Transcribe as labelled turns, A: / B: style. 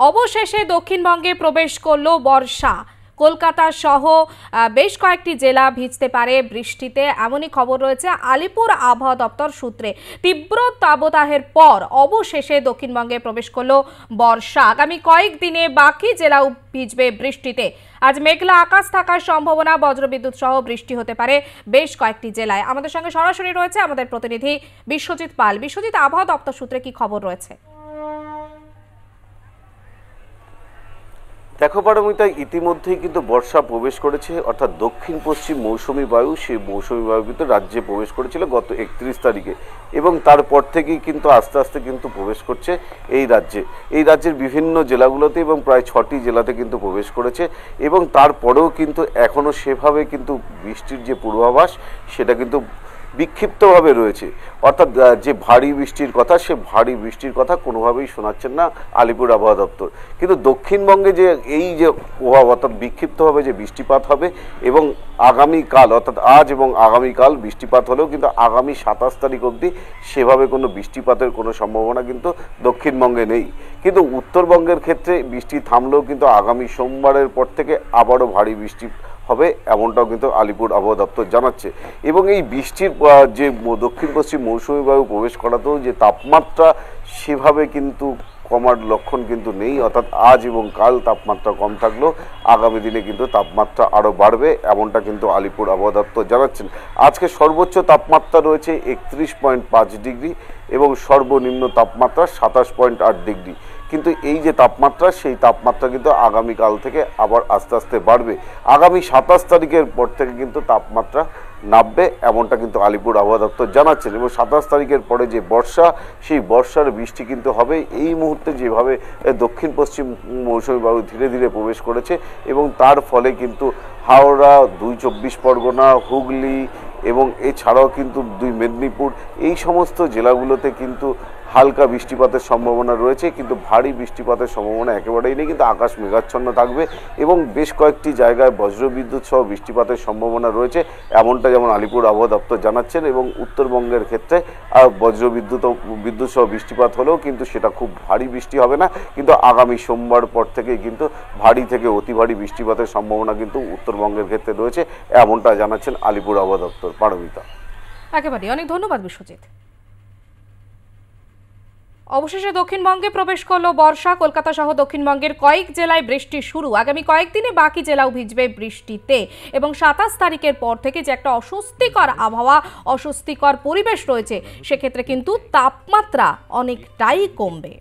A: অবশেষে দক্ষিণবঙ্গে প্রবেশ করলো বর্ষা। কলকাতা সহ বেশ কয়েকটি জেলা ভিজতে পারে বৃষ্টিতে, এমনই খবর রয়েছে আলিপুর আবহাওয়া দপ্তর সূত্রে। তীব্র তাপদাহের পর অবশেষে দক্ষিণবঙ্গে প্রবেশ করলো বর্ষা। আগামী কয়েকদিনে বাকি জেলাও ভিজবে বৃষ্টিতে। আজ মেঘলা আকাশ থাকার সম্ভাবনা, বজ্রবিদ্যুৎ সহ বৃষ্টি হতে পারে বেশ কয়েকটি জেলায়। আমাদের সঙ্গে সরাসরি রয়েছে আমাদের প্রতিনিধি বিশ্বজিৎ পাল। বিশ্বজিৎ, আবহাওয়া দপ্তর সূত্রে কি খবর রয়েছে?
B: দেখো পারমিতা, ইতিমধ্যেই কিন্তু বর্ষা প্রবেশ করেছে, অর্থাৎ দক্ষিণ পশ্চিম মৌসুমি বায়ু, সেই মৌসুমি বায়ু কিন্তু রাজ্যে প্রবেশ করেছিল গত 31 তারিখে, এবং তারপর থেকেই কিন্তু আস্তে আস্তে কিন্তু প্রবেশ করছে এই রাজ্যের বিভিন্ন জেলাগুলোতে, এবং প্রায় 6টি জেলাতে কিন্তু প্রবেশ করেছে। এবং তারপরেও কিন্তু এখনও সেভাবে কিন্তু বৃষ্টির যে পূর্বাভাস সেটা কিন্তু বিক্ষিপ্তভাবে রয়েছে, অর্থাৎ যে ভারী বৃষ্টির কথা, সে ভারী বৃষ্টির কথা কোনোভাবেই শোনাচ্ছেন না আলিপুর আবহাওয়া দপ্তর। কিন্তু দক্ষিণবঙ্গে যে এই যে প্রভাব, অর্থাৎ বিক্ষিপ্তভাবে যে বৃষ্টিপাত হবে, এবং আগামীকাল অর্থাৎ আজ এবং আগামীকাল বৃষ্টিপাত হলেও কিন্তু আগামী 27 তারিখ অবধি সেভাবে কোনো বৃষ্টিপাতের কোনো সম্ভাবনা কিন্তু দক্ষিণবঙ্গে নেই। কিন্তু উত্তরবঙ্গের ক্ষেত্রে বৃষ্টি থামলেও কিন্তু আগামী সোমবারের পর থেকে আবারও ভারী বৃষ্টি হবে, এমনটাও কিন্তু আলিপুর আবহাওয়া দপ্তর জানাচ্ছে। এবং এই বৃষ্টির যে দক্ষিণ পশ্চিম মৌসুমি বায়ু প্রবেশ করাতেও যে তাপমাত্রা সেভাবে কিন্তু কমার লক্ষণ কিন্তু নেই, অর্থাৎ আজ এবং কাল তাপমাত্রা কম থাকলেও আগামী দিনে কিন্তু তাপমাত্রা আরও বাড়বে, এমনটা কিন্তু আলিপুর আবহাওয়া দপ্তর জানাচ্ছেন। আজকে সর্বোচ্চ তাপমাত্রা রয়েছে 31.5 ডিগ্রি এবং সর্বনিম্ন তাপমাত্রা 27.8 ডিগ্রি। কিন্তু এই যে তাপমাত্রা, সেই তাপমাত্রা কিন্তু আগামীকাল থেকে আবার আস্তে আস্তে বাড়বে। আগামী 27 তারিখের পর থেকে কিন্তু তাপমাত্রা নামবে, এমনটা কিন্তু আলিপুর আবহাওয়া দপ্তর জানাচ্ছেন। এবং 27 তারিখের পরে যে বর্ষা, সেই বর্ষার বৃষ্টি কিন্তু হবে। এই মুহূর্তে যেভাবে দক্ষিণ পশ্চিম মৌসুমী বায়ু ধীরে ধীরে প্রবেশ করেছে, এবং তার ফলে কিন্তু হাওড়া, 2 চব্বিশ পরগনা, হুগলি এবং এছাড়াও কিন্তু 2 মেদিনীপুর, এই সমস্ত জেলাগুলোতে কিন্তু হালকা বৃষ্টিপাতের সম্ভাবনা রয়েছে, কিন্তু ভারী বৃষ্টিপাতের সম্ভাবনা একেবারেই নেই। কিন্তু আকাশ মেঘাচ্ছন্ন থাকবে এবং বেশ কয়েকটি জায়গায় বজ্রবিদ্যুৎ সহ বৃষ্টিপাতের সম্ভাবনা রয়েছে, এমনটা যেমন আলিপুর আবহাওয়া দপ্তর জানাচ্ছেন। এবং উত্তরবঙ্গের ক্ষেত্রে বিদ্যুৎ সহ বৃষ্টিপাত হলেও কিন্তু সেটা খুব ভারী বৃষ্টি হবে না, কিন্তু আগামী সোমবার পর থেকেই কিন্তু ভারী থেকে অতি ভারী বৃষ্টিপাতের সম্ভাবনা কিন্তু উত্তরবঙ্গের ক্ষেত্রে রয়েছে, এমনটা জানাচ্ছেন আলিপুর আবহাওয়া দপ্তর। পারমিতা,
A: একেবারে অনেক ধন্যবাদ বিশ্বজিৎ। অবশেষে দক্ষিণবঙ্গে প্রবেশ করলো বর্ষা। কলকাতা সহ দক্ষিণবঙ্গের কয়েক জেলায় বৃষ্টি শুরু। আগামী কয়েকদিনে বাকি জেলাও ভিজবে বৃষ্টিতে, এবং 27 তারিখের পর থেকে যে একটা অস্বস্তিকর আবহাওয়া, অস্বস্তিকর পরিবেশ রয়েছে, সেক্ষেত্রে কিন্তু তাপমাত্রা অনেকটাই কমবে।